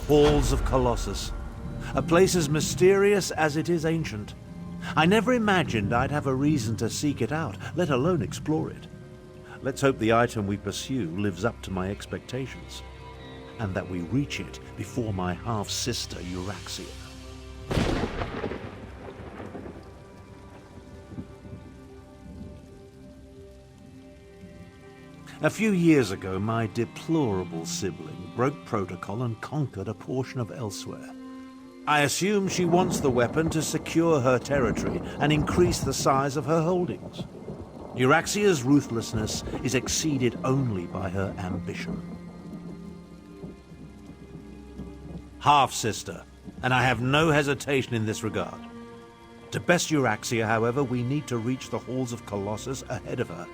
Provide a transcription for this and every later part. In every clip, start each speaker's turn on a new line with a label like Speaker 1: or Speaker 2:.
Speaker 1: Halls of Colossus. A place as mysterious as it is ancient. I never imagined I'd have a reason to seek it out, let alone explore it. Let's hope the item we pursue lives up to my expectations, and that we reach it before my half-sister Euraxia. A few years ago, my deplorable sibling broke protocol and conquered a portion of Elsweyr. I assume she wants the weapon to secure her territory and increase the size of her holdings. Euraxia's ruthlessness is exceeded only by her ambition. Half-sister, and I have no hesitation in this regard. To best Euraxia, however, we need to reach the Halls of Colossus ahead of her.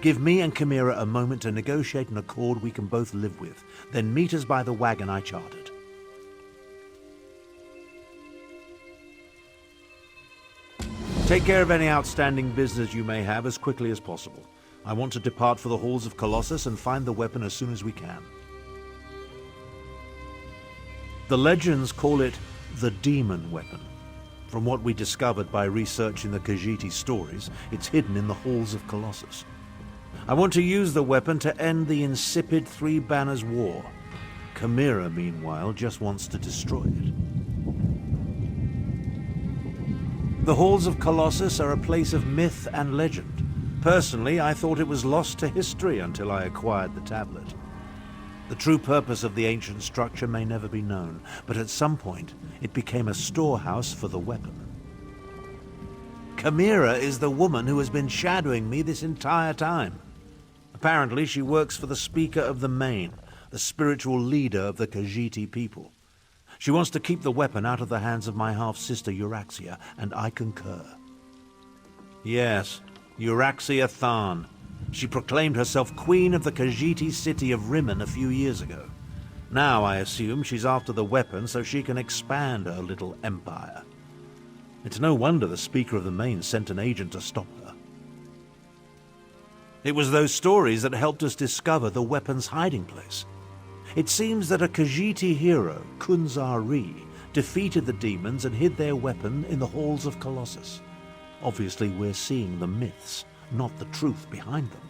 Speaker 1: Give me and Khamira a moment to negotiate an accord we can both live with, then meet us by the wagon I chartered. Take care of any outstanding business you may have as quickly as possible. I want to depart for the Halls of Colossus and find the weapon as soon as we can. The legends call it the demon weapon. From what we discovered by researching the Khajiit stories, it's hidden in the Halls of Colossus. I want to use the weapon to end the insipid Three Banners War. Khamira, meanwhile, just wants to destroy it. The Halls of Colossus are a place of myth and legend. Personally, I thought it was lost to history until I acquired the tablet. The true purpose of the ancient structure may never be known, but at some point, it became a storehouse for the weapon. Khamira is the woman who has been shadowing me this entire time. Apparently, she works for the Speaker of the Main, the spiritual leader of the Khajiit people. She wants to keep the weapon out of the hands of my half-sister Euraxia, and I concur. Yes, Abnur Tharn. She proclaimed herself Queen of the Khajiit city of Rimmon a few years ago. Now I assume she's after the weapon so she can expand her little empire. It's no wonder the Speaker of the Main sent an agent to stop her. It was those stories that helped us discover the weapon's hiding place. It seems that a Khajiit hero, Kunzari, defeated the demons and hid their weapon in the Halls of Colossus. Obviously, we're seeing the myths, not the truth behind them.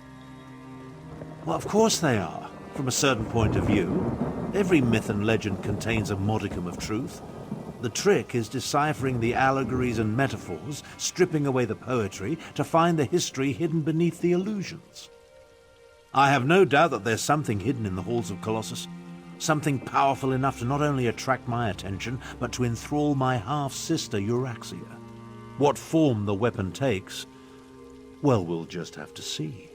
Speaker 1: Well, of course they are, from a certain point of view. Every myth and legend contains a modicum of truth. The trick is deciphering the allegories and metaphors, stripping away the poetry, to find the history hidden beneath the illusions. I have no doubt that there's something hidden in the Halls of Colossus. Something powerful enough to not only attract my attention, but to enthrall my half-sister Euraxia. What form the weapon takes, well, we'll just have to see.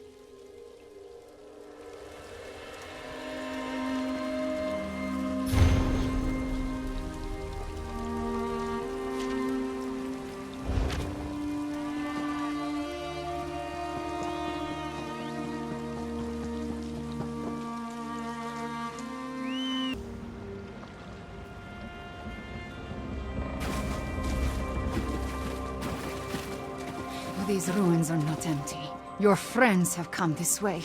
Speaker 2: These ruins are not empty. Your friends have come this way.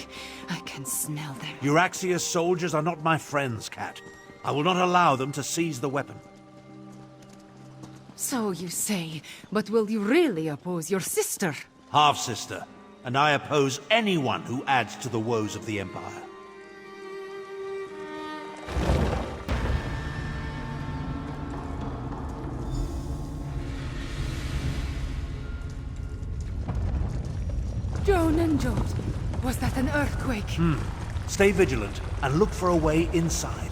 Speaker 2: I can smell them.
Speaker 1: Euraxia's soldiers are not my friends, Cat. I will not allow them to seize the weapon.
Speaker 2: So you say, but will you really oppose your sister?
Speaker 1: Half-sister, and I oppose anyone who adds to the woes of the Empire.
Speaker 2: Joan and Jode, was that an earthquake?
Speaker 1: Stay vigilant and look for a way inside.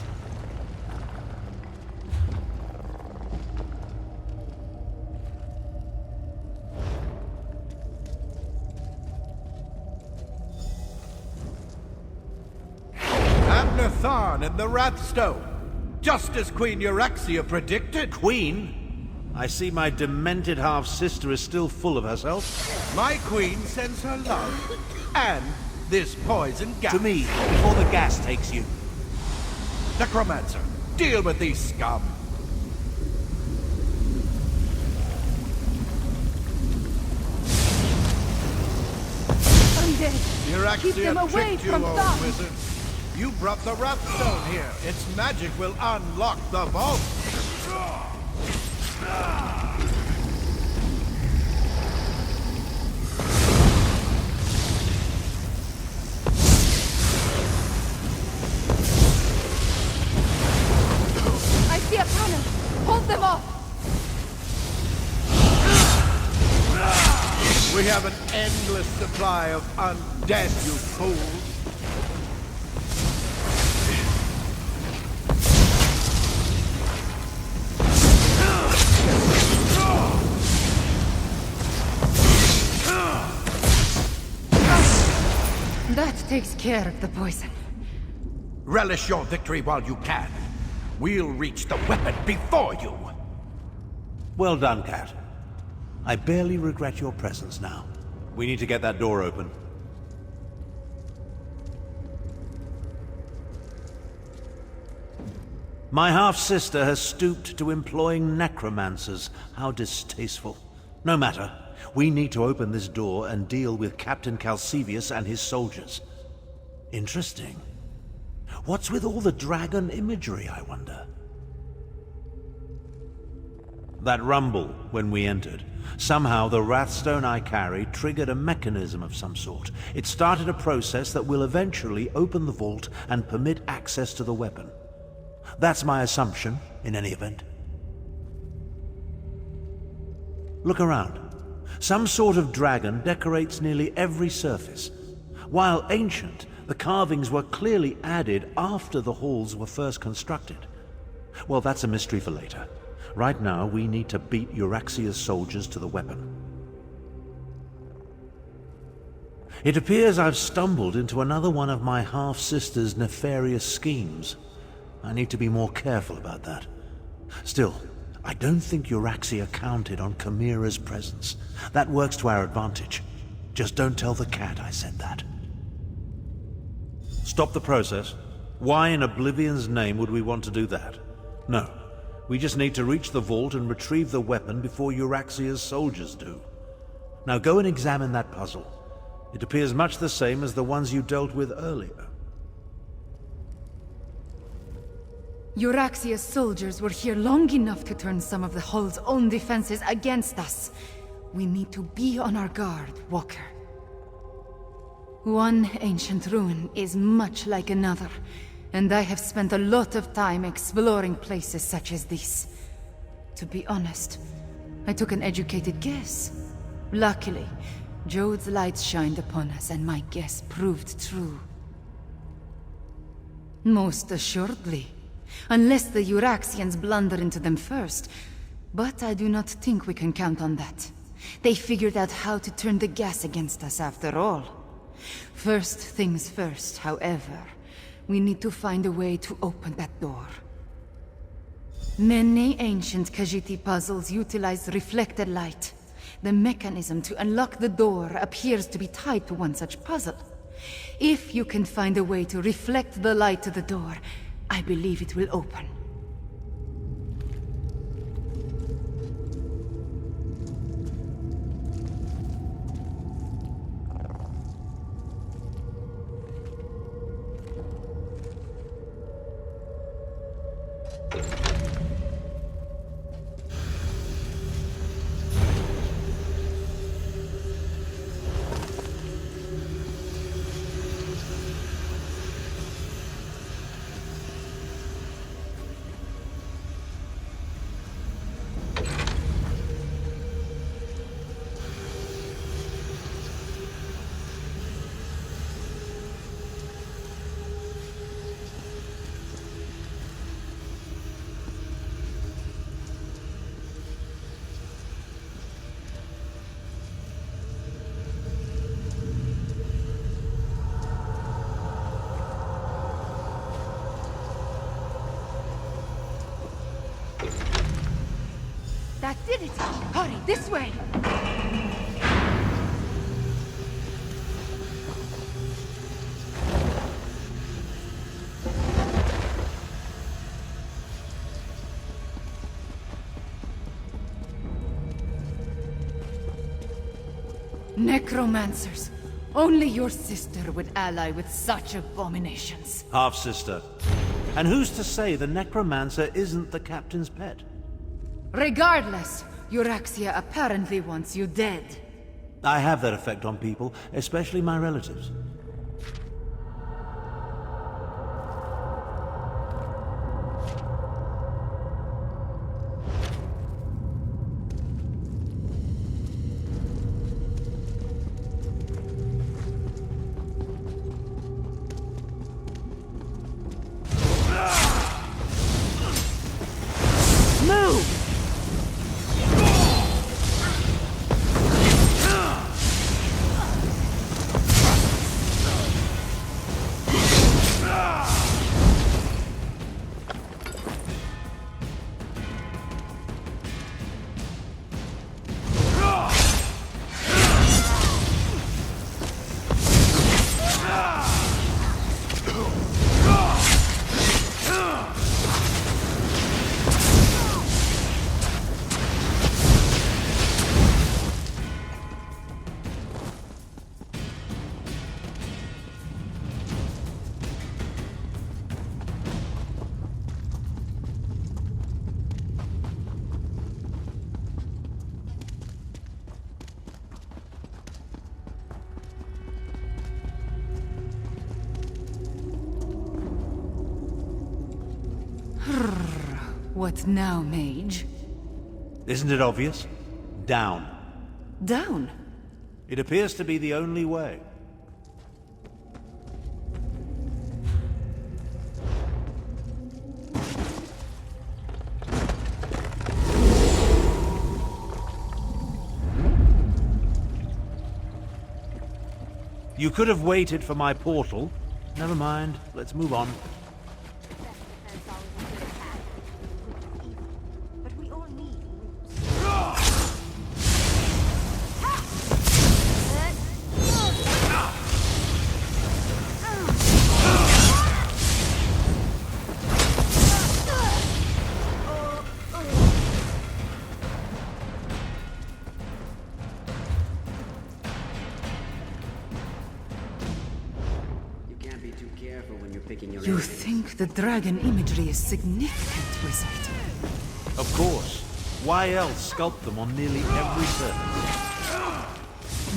Speaker 3: Abnur Tharn and the Wrathstone, just as Queen Euraxia predicted.
Speaker 1: Queen? I see my demented half-sister is still full of herself.
Speaker 3: My queen sends her love, and this poison gas.
Speaker 1: To me, before the gas takes you.
Speaker 3: Necromancer, deal with these scum.
Speaker 2: Undead! Keep them
Speaker 3: Euraxia
Speaker 2: away
Speaker 3: tricked you,
Speaker 2: from
Speaker 3: old
Speaker 2: Tharn!
Speaker 3: wizard. You brought the Wrathstone here. Its magic will unlock the vault.
Speaker 2: I see a panel! Hold them off!
Speaker 3: We have an endless supply of undead, you fools.
Speaker 2: That takes care of the poison.
Speaker 3: Relish your victory while you can. We'll reach the weapon before you.
Speaker 1: Well done, Cat. I barely regret your presence now. We need to get that door open. My half-sister has stooped to employing necromancers. How distasteful. No matter. We need to open this door and deal with Captain Calcevius and his soldiers. Interesting. What's with all the dragon imagery, I wonder? That rumble when we entered. Somehow the Wrathstone I carried triggered a mechanism of some sort. It started a process that will eventually open the vault and permit access to the weapon. That's my assumption, in any event. Look around. Some sort of dragon decorates nearly every surface. While ancient, the carvings were clearly added after the halls were first constructed. Well, that's a mystery for later. Right now, we need to beat Euraxia's soldiers to the weapon. It appears I've stumbled into another one of my half-sister's nefarious schemes. I need to be more careful about that. Still, I don't think Euraxia counted on Khamira's presence. That works to our advantage. Just don't tell the cat I said that. Stop the process? Why in Oblivion's name would we want to do that? No. We just need to reach the vault and retrieve the weapon before Euraxia's soldiers do. Now go and examine that puzzle. It appears much the same as the ones you dealt with earlier.
Speaker 2: Euraxia's soldiers were here long enough to turn some of the Hull's own defenses against us. We need to be on our guard, Walker. One ancient ruin is much like another, and I have spent a lot of time exploring places such as this. To be honest, I took an educated guess. Luckily, Jode's light shined upon us and my guess proved true. Most assuredly. Unless the Euraxians blunder into them first. But I do not think we can count on that. They figured out how to turn the gas against us after all. First things first, however. We need to find a way to open that door. Many ancient Khajiit puzzles utilize reflected light. The mechanism to unlock the door appears to be tied to one such puzzle. If you can find a way to reflect the light to the door, I believe it will open. That did it! Hurry, this way! Necromancers. Only your sister would ally with such abominations.
Speaker 1: Half-sister. And who's to say the necromancer isn't the captain's pet?
Speaker 2: Regardless, Euraxia apparently wants you dead.
Speaker 1: I have that effect on people, especially my relatives.
Speaker 2: What now, mage?
Speaker 1: Isn't it obvious? Down.
Speaker 2: Down?
Speaker 1: It appears to be the only way. You could have waited for my portal. Never mind, let's move on.
Speaker 2: You think the dragon imagery is significant, wizard?
Speaker 1: Of course. Why else sculpt them on nearly every surface?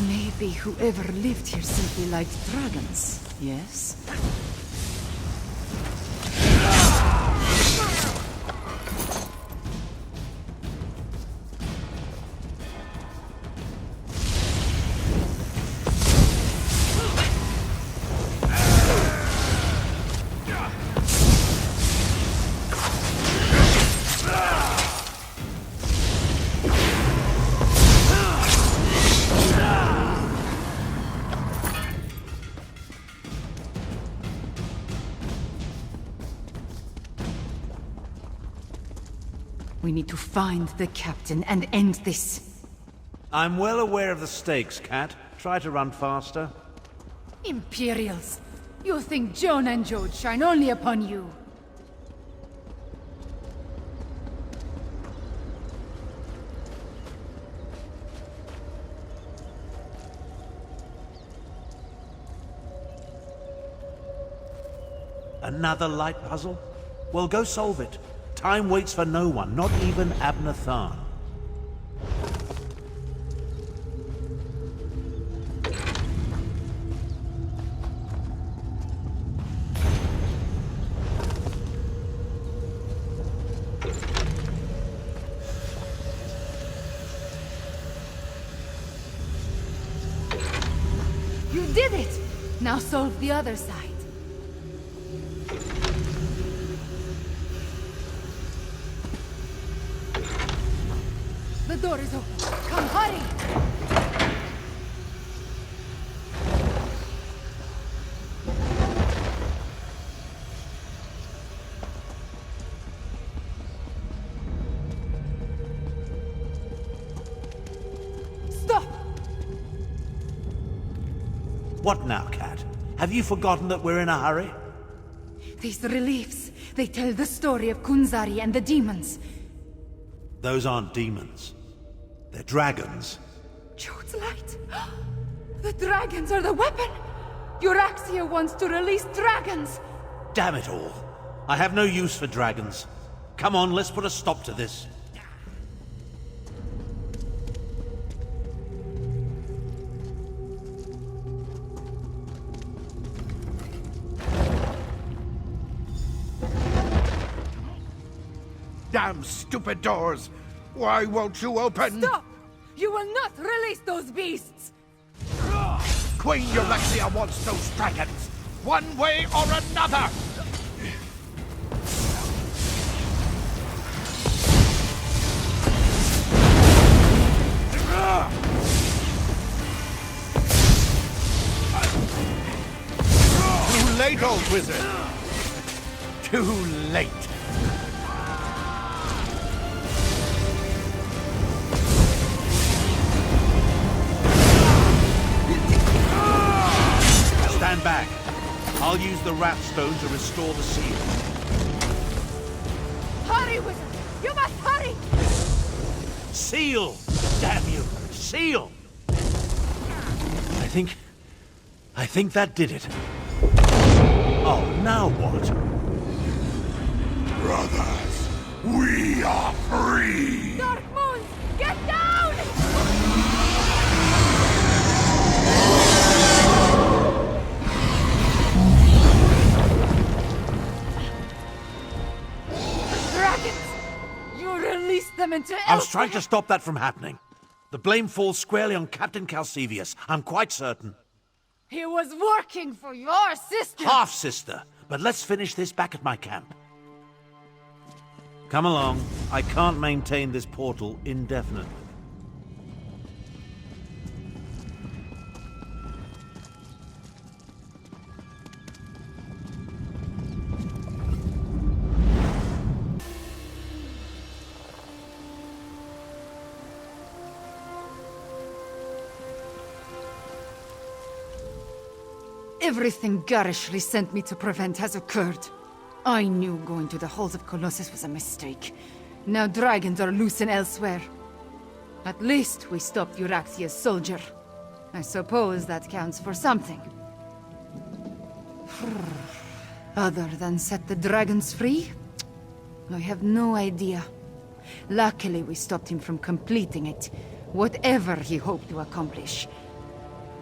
Speaker 2: Maybe whoever lived here simply liked dragons, yes? We need to find the captain and end this.
Speaker 1: I'm well aware of the stakes, Cat. Try to run faster.
Speaker 2: Imperials! You think Joan and Jode shine only upon you?
Speaker 1: Another light puzzle? Well, go solve it. Time waits for no one, not even Abnur Tharn.
Speaker 2: You did it! Now solve the other side. The door is open. Come, hurry! Stop!
Speaker 1: What now, Cat? Have you forgotten that we're in a hurry?
Speaker 2: These reliefs, they tell the story of Kunzari and the demons.
Speaker 1: Those aren't demons. They're dragons.
Speaker 2: Jode's light. The dragons are the weapon! Euraxia wants to release dragons!
Speaker 1: Damn it all. I have no use for dragons. Come on, let's put a stop to this.
Speaker 3: Damn stupid doors! Why won't you open?
Speaker 2: Stop! You will not release those beasts!
Speaker 3: Queen Euraxia wants those dragons, one way or another! Too late, old wizard! Too late!
Speaker 1: Stand back. I'll use the Wrathstone to restore the seal.
Speaker 2: Hurry, wizard! You must hurry!
Speaker 1: Seal! Damn you! Seal! I think that did it. Oh, now what?
Speaker 3: Brothers, we are free!
Speaker 2: Dark Moons, get down! Dragons! You released them into
Speaker 1: I was trying to stop that from happening. The blame falls squarely on Captain Calcevius, I'm quite certain.
Speaker 2: He was working for your sister!
Speaker 1: Half-sister. But let's finish this back at my camp. Come along. I can't maintain this portal indefinitely.
Speaker 2: Everything garishly sent me to prevent has occurred. I knew going to the Halls of Colossus was a mistake. Now dragons are loose in Elsweyr. At least we stopped Euraxia's soldier. I suppose that counts for something. Other than set the dragons free? I have no idea. Luckily we stopped him from completing it, whatever he hoped to accomplish.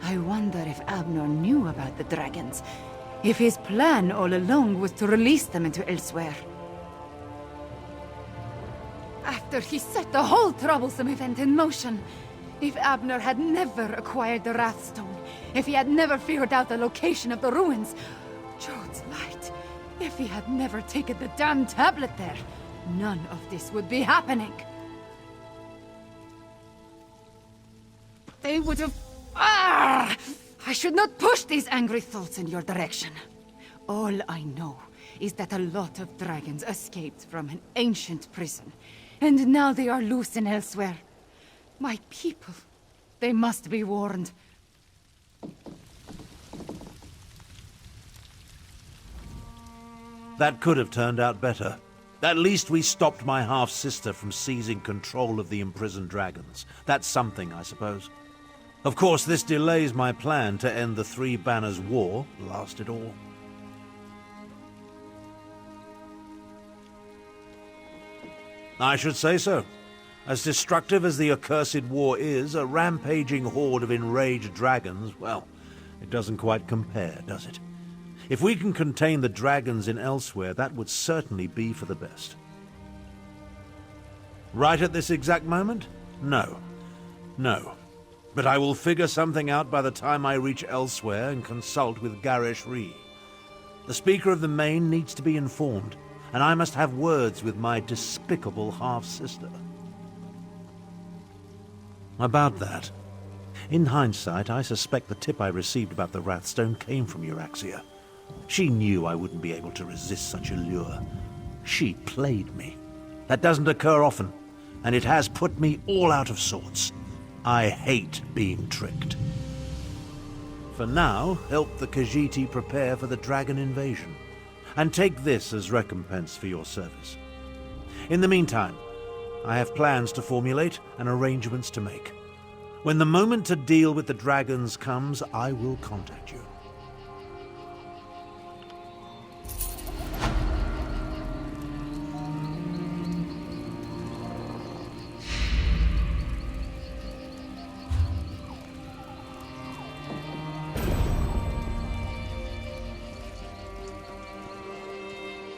Speaker 2: I wonder if Abnur knew about the dragons. If his plan all along was to release them into Elsweyr. After he set the whole troublesome event in motion, if Abnur had never acquired the Wrathstone, if he had never figured out the location of the ruins, Jode's light, if he had never taken the damn tablet there, none of this would be happening. They would have... Ah! I should not push these angry thoughts in your direction. All I know is that a lot of dragons escaped from an ancient prison, and now they are loose in Elsweyr. My people, they must be warned.
Speaker 1: That could have turned out better. At least we stopped my half-sister from seizing control of the imprisoned dragons. That's something, I suppose. Of course, this delays my plan to end the Three Banners War, last it all. I should say so. As destructive as the accursed war is, a rampaging horde of enraged dragons, well, it doesn't quite compare, does it? If we can contain the dragons in Elsweyr, that would certainly be for the best. Right at this exact moment? No. No. But I will figure something out by the time I reach Elsweyr and consult with Garish Ree. The Speaker of the Main needs to be informed, and I must have words with my despicable half-sister. About that. In hindsight, I suspect the tip I received about the Wrathstone came from Euraxia. She knew I wouldn't be able to resist such a lure. She played me. That doesn't occur often, and it has put me all out of sorts. I hate being tricked. For now, help the Khajiit prepare for the dragon invasion, and take this as recompense for your service. In the meantime, I have plans to formulate and arrangements to make. When the moment to deal with the dragons comes, I will contact you.